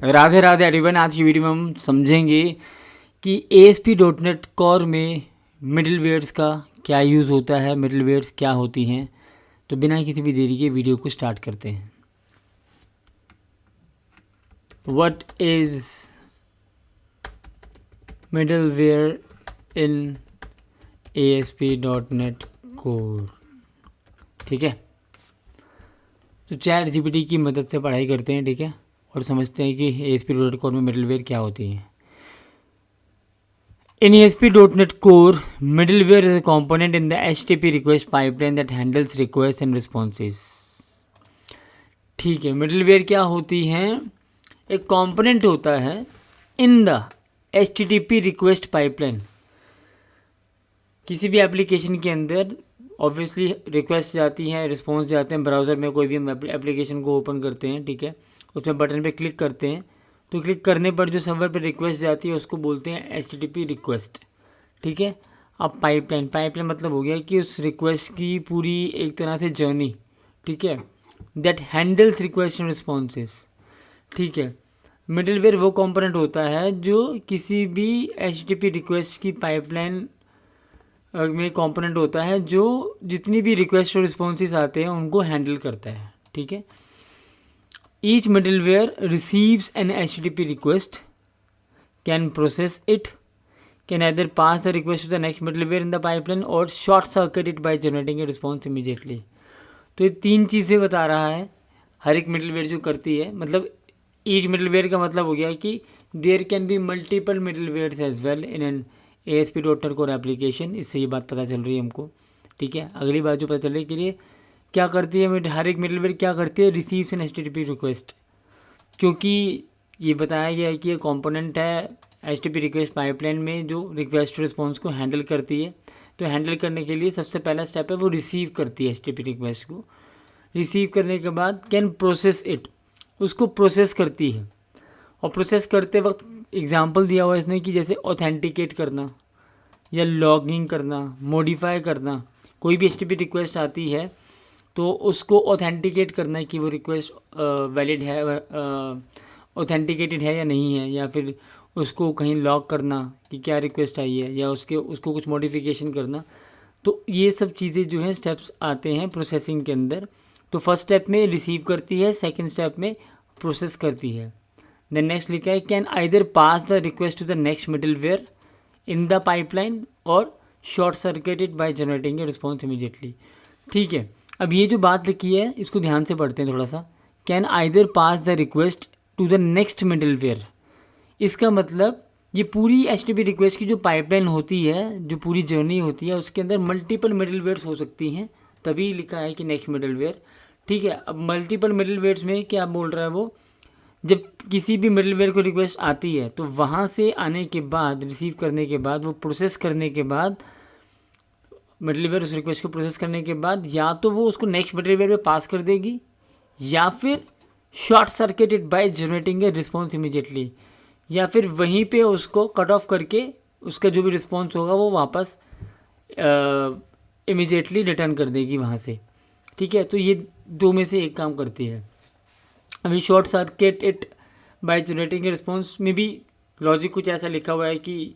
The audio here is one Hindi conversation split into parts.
राधे राधे एवरीवन। आज की वीडियो में हम समझेंगे कि ASP.NET कोर में मिडलवेयर्स का क्या यूज़ होता है, मिडलवेयर्स क्या होती हैं। तो बिना किसी भी देरी के वीडियो को स्टार्ट करते हैं। What is middleware in ASP.NET core. ठीक है, तो चैट जीपीटी की मदद से पढ़ाई करते हैं, ठीक है, और समझते हैं कि ASP.NET कोर में मिडलवेयर क्या होती है। In ASP.NET Core, middleware is a component in the HTTP request pipeline that handles requests and responses. ठीक है, मिडलवेयर क्या होती हैं? एक कंपोनेंट होता है in the HTTP request pipeline. किसी भी एप्लीकेशन के अंदर ऑब्वियसली रिक्वेस्ट जाती हैं, रिस्पॉन्स जाते हैं। ब्राउज़र में कोई भी हम एप्लीकेशन को ओपन करते हैं, ठीक है, उसमें बटन पे क्लिक करते हैं, तो क्लिक करने पर जो सर्वर पे रिक्वेस्ट जाती है उसको बोलते हैं HTTP रिक्वेस्ट। ठीक है, अब पाइपलाइन मतलब हो गया कि उस रिक्वेस्ट की पूरी एक तरह से जर्नी, ठीक है, that handles request and responses. ठीक है, मिडलवेयर वो कंपोनेंट होता है जो किसी भी HTTP रिक्वेस्ट की पाइपलाइन में कंपोनेंट होता है जो जितनी भी रिक्वेस्ट और रिस्पॉन्सेस आते हैं उनको हैंडल करता है। ठीक है, each middleware receives an HTTP request, can process it, can either pass the request to the next middleware in the pipeline or short circuit it by generating a response immediately। तो ये तीन चीज़ें बता रहा है हर एक मिडलवेयर जो करती है। मतलब ईच मिडलवेयर का मतलब हो गया कि there can be multiple middlewares as well in an ASP.NET core application. इससे ये बात पता चल रही है हमको। ठीक है, अगली बात जो पता चल रही है कि ये क्या करती है, हर एक मिडलवेयर क्या करती है, रिसीव्स एन HTTP रिक्वेस्ट। क्योंकि ये बताया गया है कि ये कंपोनेंट है HTTP रिक्वेस्ट पाइपलाइन में जो रिक्वेस्ट रिस्पॉन्स को हैंडल करती है। तो हैंडल करने के लिए सबसे पहला स्टेप है वो रिसीव करती है HTTP रिक्वेस्ट को। रिसीव करने के बाद कैन प्रोसेस इट, उसको प्रोसेस करती है। और प्रोसेस करते वक्त एग्जांपल दिया हुआ है इसने कि जैसे ऑथेंटिकेट करना या लॉगिंग करना, मॉडिफाई करना। कोई भी HTTP रिक्वेस्ट आती है तो उसको ऑथेंटिकेट करना है कि वो रिक्वेस्ट वैलिड है, ऑथेंटिकेटेड है या नहीं है, या फिर उसको कहीं लॉग करना कि क्या रिक्वेस्ट आई है, या उसको कुछ मॉडिफिकेशन करना। तो ये सब चीज़ें जो हैं स्टेप्स आते हैं प्रोसेसिंग के अंदर। तो फर्स्ट स्टेप में रिसीव करती है, सेकंड स्टेप में प्रोसेस करती है। देन नेक्स्ट लिखा है can either pass the request to the next middleware in the pipeline और short circuited by generating a response immediately. ठीक है, अब ये जो बात लिखी है इसको ध्यान से पढ़ते हैं थोड़ा सा। Can either pass the request to the next middleware, इसका मतलब ये पूरी HTTP रिक्वेस्ट की जो पाइपलाइन होती है, जो पूरी जर्नी होती है, उसके अंदर मल्टीपल मिडलवेयर्स हो सकती हैं, तभी लिखा है कि नेक्स्ट मिडलवेयर। ठीक है, अब मल्टीपल मिडलवेयर्स में क्या बोल रहा है वो, जब किसी भी मिडलवेयर को रिक्वेस्ट आती है तो वहाँ से आने के बाद, रिसीव करने के बाद, वो प्रोसेस करने के बाद, मिडलवेयर उस रिक्वेस्ट को प्रोसेस करने के बाद या तो वो उसको नेक्स्ट मिडलवेयर पे पास कर देगी या फिर short circuited by generating a response immediately, या फिर वहीं पे उसको कट ऑफ करके उसका जो भी रिस्पॉन्स होगा वो वापस इमीडिएटली रिटर्न कर देगी वहाँ से। ठीक है, तो ये दो में से एक काम करती है। अभी short circuit it by generating a response में भी लॉजिक कुछ ऐसा लिखा हुआ है कि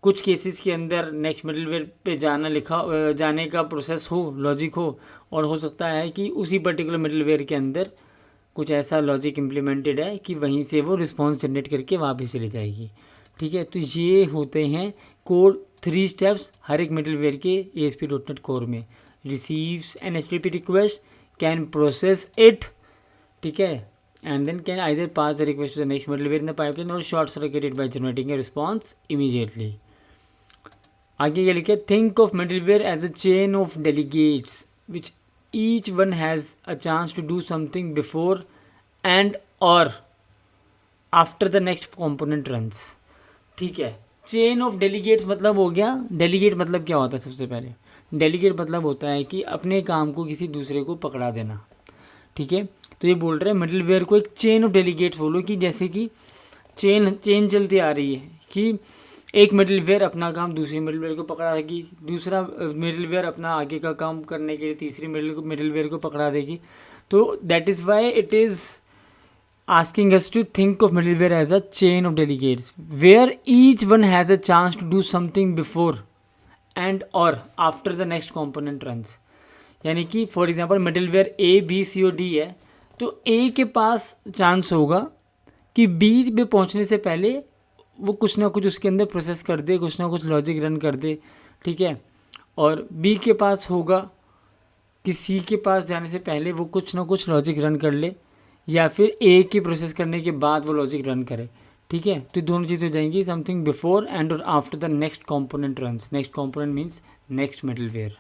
कुछ केसेस के अंदर नेक्स्ट मिडलवेयर पे जाने का प्रोसेस हो, लॉजिक हो, और हो सकता है कि उसी पर्टिकुलर मिडलवेयर के अंदर कुछ ऐसा लॉजिक इम्प्लीमेंटेड है कि वहीं से वो रिस्पॉन्स जनरेट करके वापस चली जाएगी। ठीक है, तो ये होते हैं कोड 3 स्टेप्स हर एक मिडलवेयर के ASP.NET कोर में। Receives an HTTP request, can process it, ठीक है, and then can either pass the request to the next middleware in the pipeline और short circuited by generating a response immediately. आगे ये लिखे think of middleware as a chain of delegates which each one has a chance to do something before and और after the next component runs. ठीक है, चेन ऑफ डेलीगेट्स मतलब हो गया, डेलीगेट मतलब क्या होता है, सबसे पहले डेलीगेट मतलब होता है कि अपने काम को किसी दूसरे को पकड़ा देना। ठीक है, तो ये बोल रहे हैं मिडलवेयर को एक चेन ऑफ डेलीगेट्स बोलो, कि जैसे कि चेन चलती आ रही है कि एक मिडलवेयर अपना काम दूसरी मिडलवेयर को पकड़ा देगी, दूसरा मिडलवेयर अपना आगे का काम करने के लिए तीसरी मिडलवेयर को पकड़ा देगी। तो that is why it is asking us to think of middleware as a chain of delegates where each one has a chance to do something before and or after the next component runs. यानी कि for example middleware A B C और डी है, तो ए के पास चांस होगा कि बी पे पहुंचने से पहले वो कुछ ना कुछ उसके अंदर प्रोसेस कर दे, कुछ ना कुछ लॉजिक रन कर दे, ठीक है। और बी के पास होगा कि सी के पास जाने से पहले वो कुछ ना कुछ लॉजिक रन कर ले, या फिर ए की प्रोसेस करने के बाद वो लॉजिक रन करे, ठीक है। तो दोनों चीज़ें हो जाएंगी, समथिंग बिफोर एंड और after the next component runs. Next component means next middleware,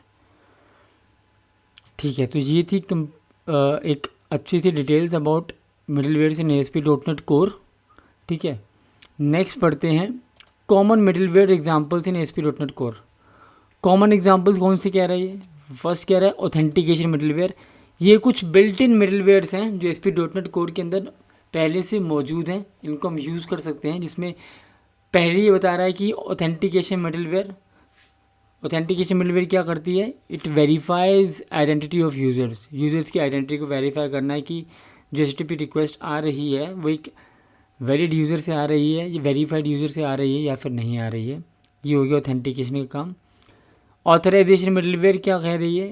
ठीक है। तो ये थी एक अच्छी सी details about middleware in ASP.NET core, ठीक है। नेक्स्ट पढ़ते हैं common middleware examples in ASP.NET core. Common examples कौन से कह रहा है ये? फर्स्ट कह रहा है ऑथेंटिकेशन मिडलवेयर। ये कुछ बिल्ट इन मिडलवेयर्स हैं जो ASP.NEट कोर के अंदर पहले से मौजूद हैं, इनको हम यूज़ कर सकते हैं। जिसमें पहले ये बता रहा है कि ऑथेंटिकेशन मिडलवेयर क्या करती है? It verifies identity of users. Users की आइडेंटिटी को वेरीफाई करना है कि जो HTTP रिक्वेस्ट आ रही है वो एक वैलिड यूज़र से आ रही है, ये वेरीफाइड यूज़र से आ रही है या फिर नहीं आ रही है। ये हो गया ऑथेंटिकेशन का काम। ऑथराइजेशन मिडलवेयर क्या कह रही है?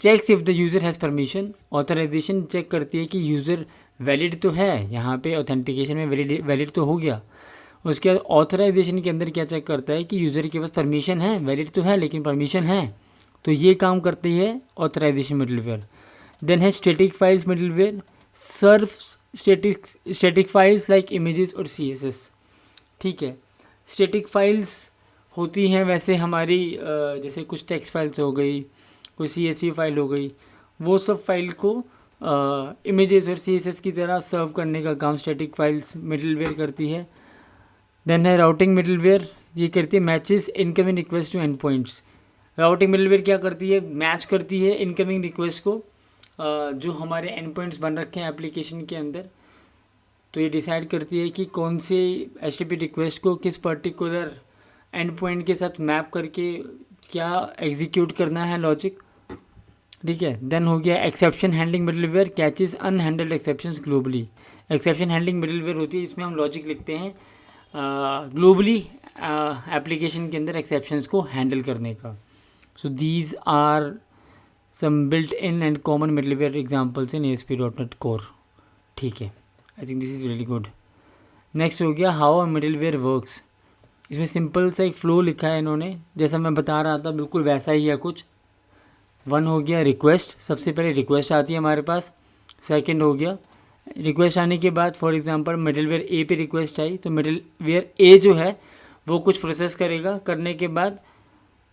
Checks if the user has permission. Authorization check करती है कि यूज़र वैलिड तो है, यहाँ पे ऑथेंटिकेशन में वैलिड तो हो गया। उसके बाद ऑथराइजेशन के अंदर क्या चेक करता है कि यूज़र के पास परमिशन है, वैलिड तो है लेकिन परमिशन है, तो ये काम करती है ऑथराइजेशन मिडलवेयर। देन है स्टैटिक फाइल्स मिडलवेयर, सर्व स्टैटिक फाइल्स लाइक इमेजेस और CSS, ठीक है। स्टैटिक फाइल्स होती हैं वैसे हमारी जैसे कुछ टेक्स्ट फाइल्स हो गई, कोई CSV फाइल हो गई, वो सब फाइल को इमेजेस और CSS की तरह सर्व करने का काम स्टैटिक फाइल्स मिडलवेयर करती है। देन है राउटिंग मिडलवेयर, ये करती है matches incoming request to endpoints. Routing middleware क्या करती है? मैच करती है इनकमिंग रिक्वेस्ट को जो हमारे एंड पॉइंट्स बन रखे हैं एप्लीकेशन के अंदर। तो ये डिसाइड करती है कि कौन से HTTP रिक्वेस्ट को किस पर्टिकुलर एंड पॉइंट के साथ मैप करके क्या एग्जीक्यूट करना है लॉजिक, ठीक है। देन हो गया exception handling middleware, catches unhandled exceptions globally. Exception handling middleware होती है इसमें हम लॉजिक लिखते हैं ग्लोबली एप्लीकेशन के अंदर एक्सेप्शंस को हैंडल करने का। So these are some built in and common middleware examples in ASP.NET core, ठीक है। I think this is really good. Next हो गया हाउ अ मिडलवेयर वर्क्स। इसमें सिंपल सा एक फ़्लो लिखा है इन्होंने, जैसा मैं बता रहा था बिल्कुल वैसा ही है कुछ। वन हो गया रिक्वेस्ट, सबसे पहले रिक्वेस्ट आती है हमारे पास। सेकंड हो गया रिक्वेस्ट आने के बाद फॉर एग्जांपल मिडलवेयर ए पे रिक्वेस्ट आई, तो मिडलवेयर ए जो है वो कुछ प्रोसेस करेगा, करने के बाद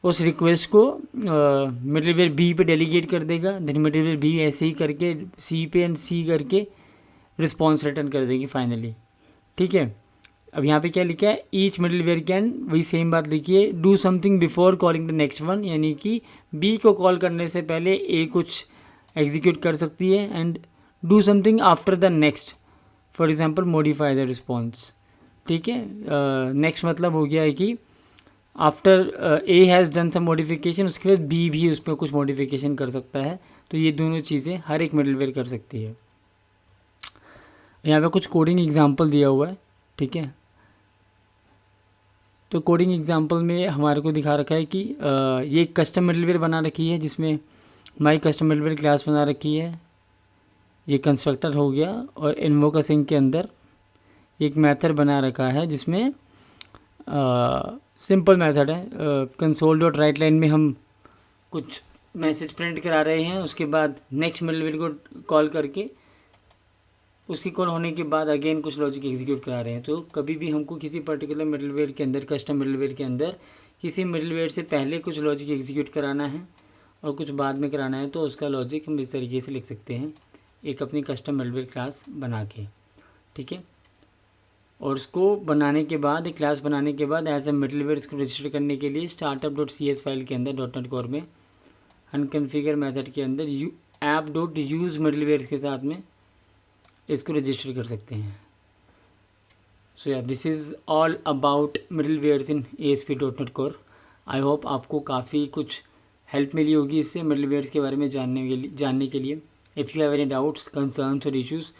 उस रिक्वेस्ट को मिडलवेयर बी पे डेलीगेट कर देगा। देन मिडलवेयर बी ऐसे ही करके सी पे एंड सी करके रिस्पॉन्स रिटर्न कर देगी फाइनली, ठीक है। अब यहाँ पे क्या लिखा है? ईच मिडलवेयर कैन, वही सेम बात लिखी है, do something before calling the next one, यानी कि बी को कॉल करने से पहले ए कुछ एग्जीक्यूट कर सकती है and do something after the next, for example modify the response, ठीक है। नेक्स्ट मतलब हो गया है कि after A has done some modification, उसके बाद बी भी उस पर कुछ मॉडिफिकेशन कर सकता है। तो ये दोनों चीज़ें हर एक मिडलवेयर कर सकती है। यहाँ पे कुछ कोडिंग एग्जांपल दिया हुआ है, ठीक है। तो कोडिंग एग्जांपल में हमारे को दिखा रखा है कि ये एक कस्टम मिडलवेयर बना रखी है जिसमें माई कस्टम मिडलवेयर क्लास बना रखी है, ये कंस्ट्रक्टर हो गया। और इन्वोक असिंक के अंदर एक मेथड बना रखा है जिसमें सिंपल मेथड है, कंसोल डॉट राइट लाइन में हम कुछ मैसेज प्रिंट करा रहे हैं, उसके बाद नेक्स्ट मिडलवेयर को कॉल करके उसकी कॉल होने के बाद अगेन कुछ लॉजिक एग्जीक्यूट करा रहे हैं। तो कभी भी हमको किसी पर्टिकुलर मिडलवेयर के अंदर, कस्टम मिडलवेयर के अंदर किसी मिडलवेयर से पहले कुछ लॉजिक एग्जीक्यूट कराना है और कुछ बाद में कराना है, तो उसका लॉजिक हम इस तरीके से लिख सकते हैं एक अपनी कस्टम मिडलवेयर क्लास बना के, ठीक है। और उसको बनाने के बाद, एक क्लास बनाने के बाद एज ए मिडलवेयर इसको रजिस्टर करने के लिए startup.cs फाइल के अंदर .NET कोर में अनकन्फिगर मेथड के अंदर app.use मिडलवेयर के साथ में इसको रजिस्टर कर सकते हैं। सो या this is all about middlewares in ASP.NET core. I hope आपको काफ़ी कुछ हेल्प मिली होगी इससे मिडलवेयर्स के बारे में जानने के लिए। If you have any doubts, concerns और issues,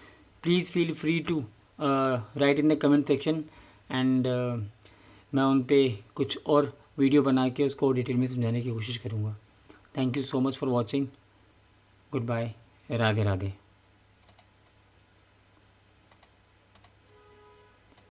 please feel free to write in the comment section and मैं उन पे कुछ और वीडियो बना के उसको डिटेल में समझाने की कोशिश करूँगा। Thank you so much for watching. Good bye. Radhe Radhe.